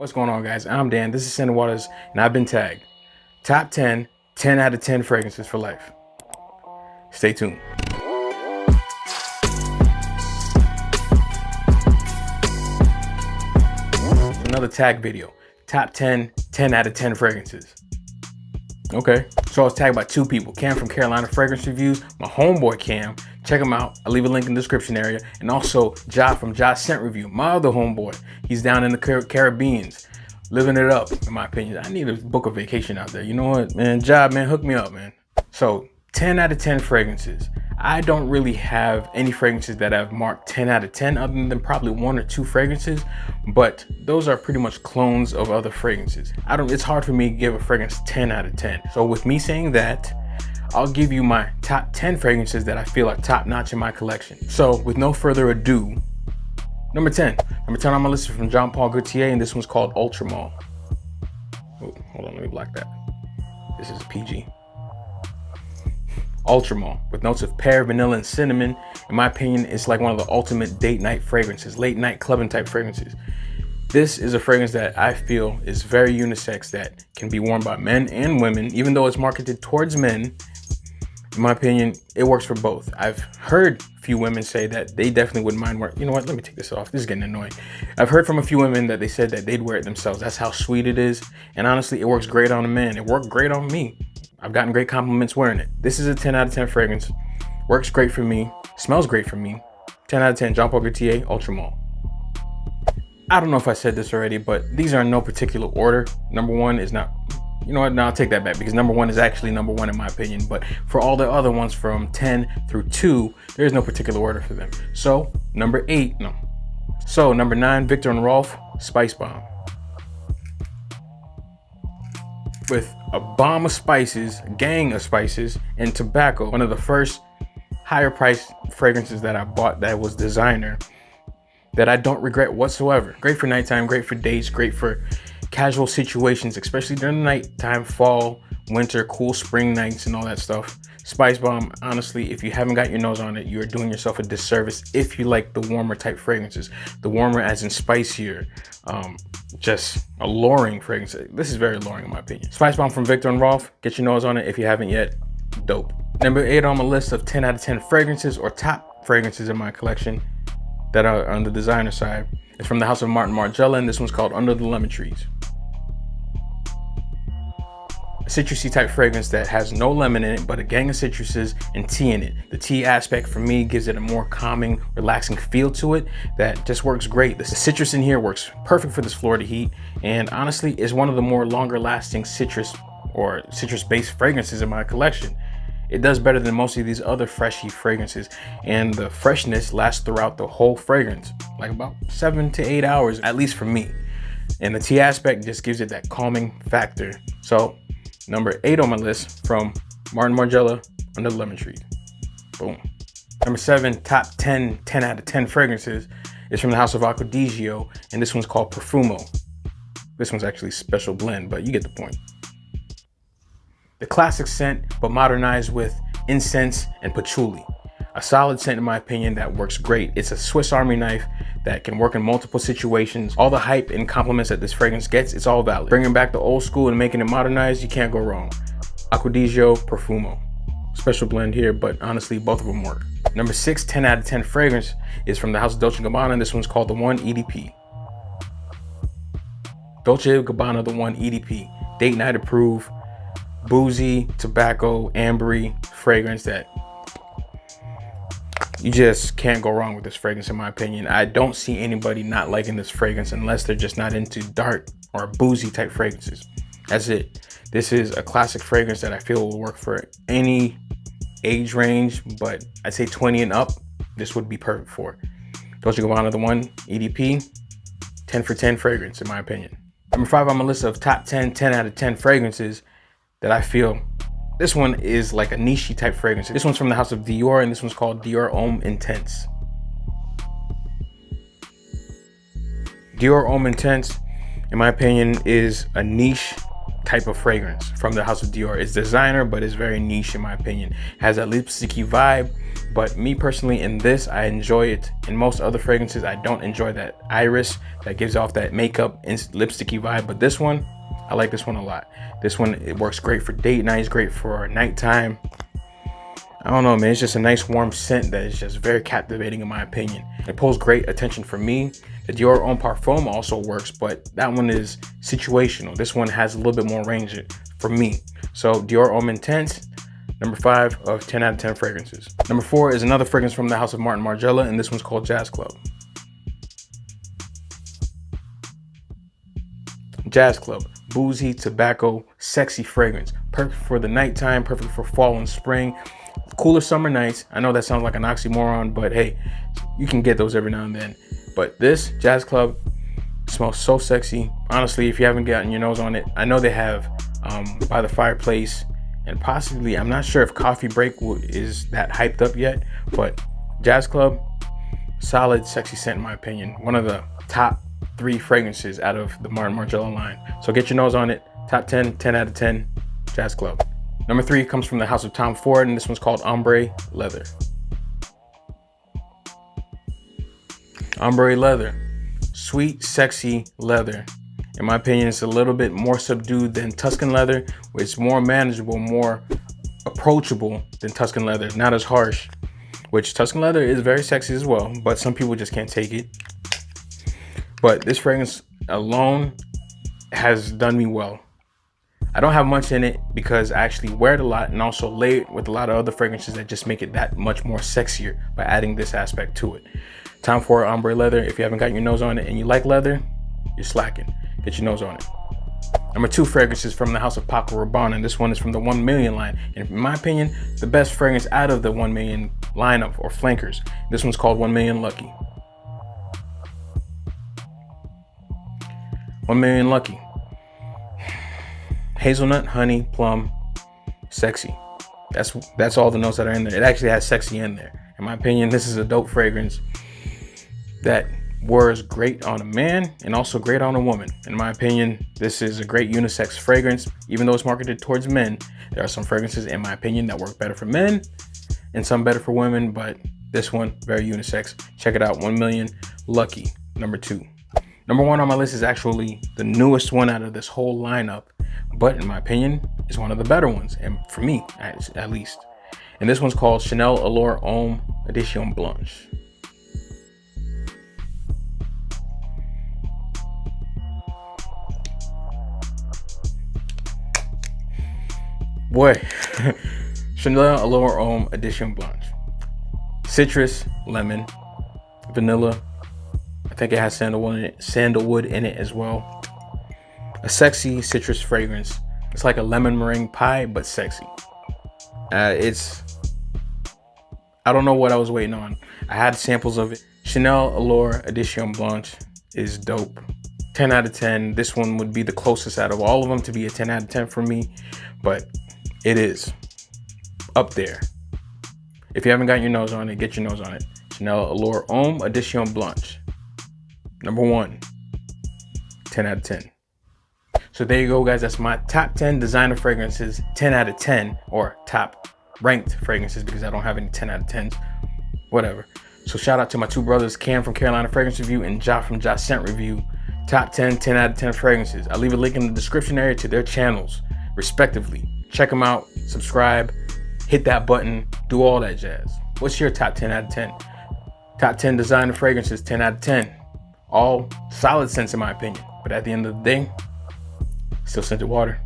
What's going on, guys? I'm Dan, this is Sandra Waters, and I've been tagged. Top 10, 10 out of 10 fragrances for life. Stay tuned. Another tag video. Top 10, 10 out of 10 fragrances. Okay, so I was tagged by two people. Cam from Carolina Fragrance Reviews, my homeboy Cam. Check him out. I'll leave a link in the description area. And also Ja from Ja Scent Review, my other homeboy. He's down in the Caribbean, living it up, in my opinion. I need to book a vacation out there. You know what, man? Ja, man, hook me up, man. So 10 out of 10 fragrances. I don't really have any fragrances that I've marked 10 out of 10 other than probably one or two fragrances, but those are pretty much clones of other fragrances. It's hard for me to give a fragrance 10 out of 10. So with me saying that, I'll give you my top 10 fragrances that I feel are top notch in my collection. So with no further ado, number 10 on my list is from Jean Paul Gaultier, and this one's called Ultra Male. Oh, hold on, let me block that. This is PG. Ultra Male, with notes of pear, vanilla, and cinnamon. In my opinion, it's like one of the ultimate date night fragrances, late night clubbing type fragrances. This is a fragrance that I feel is very unisex, that can be worn by men and women. Even though it's marketed towards men, in my opinion, it works for both. I've heard a few women say that they definitely wouldn't mind wearing. You know what, let me take this off, this is getting annoying. I've heard from a few women that they said that they'd wear it themselves. That's how sweet it is. And honestly, it works great on a man. It worked great on me. I've gotten great compliments wearing it. This is a 10 out of 10 fragrance. Works great for me. Smells great for me. 10 out of 10, Jean Paul Gaultier, Ultra Male. I don't know if I said this already, but these are in no particular order. Number one is not, you know what, no, I'll take that back, because number one is actually number one in my opinion. But for all the other ones from 10 through 2, there's no particular order for them. So number 8, no. So number 9, Viktor and Rolf Spicebomb. With a bomb of spices, a gang of spices, and tobacco. One of the first higher priced fragrances that I bought that was designer, that I don't regret whatsoever. Great for nighttime, great for dates, great for casual situations, especially during the nighttime, fall, winter, cool spring nights and all that stuff. Spicebomb, honestly, if you haven't got your nose on it, you're doing yourself a disservice if you like the warmer type fragrances. The warmer as in spicier, just alluring fragrance. This is very alluring in my opinion. Spicebomb from Viktor and Rolf, get your nose on it if you haven't yet, dope. Number 8 on my list of 10 out of 10 fragrances or top fragrances in my collection that are on the designer side is from the house of Martin Margiela, and this one's called Under the Lemon Trees. A citrusy type fragrance that has no lemon in it, but a gang of citruses and tea in it. The tea aspect for me gives it a more calming, relaxing feel to it that just works great. The citrus in here works perfect for this Florida heat, and honestly is one of the more longer lasting citrus or citrus based fragrances in my collection. It does better than most of these other freshy fragrances, and the freshness lasts throughout the whole fragrance, like about 7 to 8 hours, at least for me. And the tea aspect just gives it that calming factor. So number 8 on my list from Martin Margiela, Under the Lemon Tree. Boom. Number 7, top 10, 10 out of 10 fragrances is from the house of Acqua Di Gio, and this one's called Profumo. This one's actually special blend, but you get the point. The classic scent, but modernized with incense and patchouli. A solid scent in my opinion that works great. It's a Swiss Army knife that can work in multiple situations. All the hype and compliments that this fragrance gets, it's all valid. Bringing back the old school and making it modernized, you can't go wrong. Acqua Di Gio Profumo. Special blend here, but honestly, both of them work. Number 6, 10 out of 10 fragrance is from the house of Dolce & Gabbana, and this one's called The One EDP. Dolce & Gabbana, The One EDP. Date night approved. Boozy, tobacco, ambery fragrance that you just can't go wrong with this fragrance in my opinion. I don't see anybody not liking this fragrance unless they're just not into dark or boozy type fragrances. That's it. This is a classic fragrance that I feel will work for any age range, but I'd say 20 and up, this would be perfect for. Dolce & Gabbana, The One EDP, 10 for 10 fragrance in my opinion. Number 5 on my list of top 10, 10 out of 10 fragrances that I feel, this one is like a niche type fragrance. This one's from the house of Dior, and this one's called Dior Homme Intense. Dior Homme Intense, in my opinion, is a niche type of fragrance from the house of Dior. It's designer, but it's very niche in my opinion. It has that lipsticky vibe, but me personally in this, I enjoy it. In most other fragrances, I don't enjoy that iris that gives off that makeup and lipsticky vibe, but this one, I like this one a lot. This one, it works great for date night, it's great for nighttime. I don't know, man, it's just a nice warm scent that is just very captivating in my opinion. It pulls great attention for me. The Dior Homme Parfum also works, but that one is situational. This one has a little bit more range for me. So Dior Homme Intense, number 5 of 10 out of 10 fragrances. Number 4 is another fragrance from the house of Martin Margiela, and this one's called Jazz Club. Jazz Club, boozy, tobacco, sexy fragrance. Perfect for the nighttime, perfect for fall and spring. Cooler summer nights. I know that sounds like an oxymoron, but hey, you can get those every now and then. But this Jazz Club smells so sexy. Honestly, if you haven't gotten your nose on it, I know they have By the Fireplace and possibly, I'm not sure if Coffee Break is that hyped up yet, but Jazz Club, solid, sexy scent in my opinion. One of the top 3 fragrances out of the Martin Margiela line. So get your nose on it. Top 10, 10 out of 10, Jazz Club. Number 3 comes from the house of Tom Ford, and this one's called Ombre Leather. Ombre Leather, sweet, sexy leather. In my opinion, it's a little bit more subdued than Tuscan leather. It's more manageable, more approachable than Tuscan leather, not as harsh, which Tuscan leather is very sexy as well, but some people just can't take it. But this fragrance alone has done me well. I don't have much in it because I actually wear it a lot and also lay it with a lot of other fragrances that just make it that much more sexier by adding this aspect to it. Tom Ford Ombre Leather, if you haven't got your nose on it and you like leather, you're slacking. Get your nose on it. Number 2 fragrances from the house of Paco Rabanne, and this one is from the 1 Million line. And in my opinion, the best fragrance out of the 1 Million lineup or flankers. This one's called 1 Million Lucky. 1 Million Lucky. Hazelnut, honey, plum, sexy. That's all the notes that are in there. It actually has sexy in there. In my opinion, this is a dope fragrance that wears great on a man and also great on a woman. In my opinion, this is a great unisex fragrance. Even though it's marketed towards men, there are some fragrances, in my opinion, that work better for men and some better for women, but this one, very unisex. Check it out, 1 Million Lucky, number 2. Number 1 on my list is actually the newest one out of this whole lineup, but in my opinion, is one of the better ones, and for me, at least. And this one's called Chanel Allure Homme Edition Blanche. Boy, Chanel Allure Homme Edition Blanche. Citrus, lemon, vanilla. I think it has sandalwood in it as well. A sexy citrus fragrance. It's like a lemon meringue pie, but sexy. I don't know what I was waiting on. I had samples of it. Chanel Allure Edition Blanche is dope. 10 out of 10. This one would be the closest out of all of them to be a 10 out of 10 for me, but it is up there. If you haven't got your nose on it, get your nose on it. Chanel Allure Homme Edition Blanche. Number 1, 10 out of 10. So there you go, guys. That's my top 10 designer fragrances, 10 out of 10, or top ranked fragrances because I don't have any 10 out of 10s, whatever. So shout out to my 2 brothers, Cam from Carolina Fragrance Review and Ja from Ja Scent Review. Top 10, 10 out of 10 fragrances. I'll leave a link in the description area to their channels, respectively. Check them out, subscribe, hit that button, do all that jazz. What's your top 10 out of 10? Top 10 designer fragrances, 10 out of 10. All solid scents in my opinion, but at the end of the day, still scented water.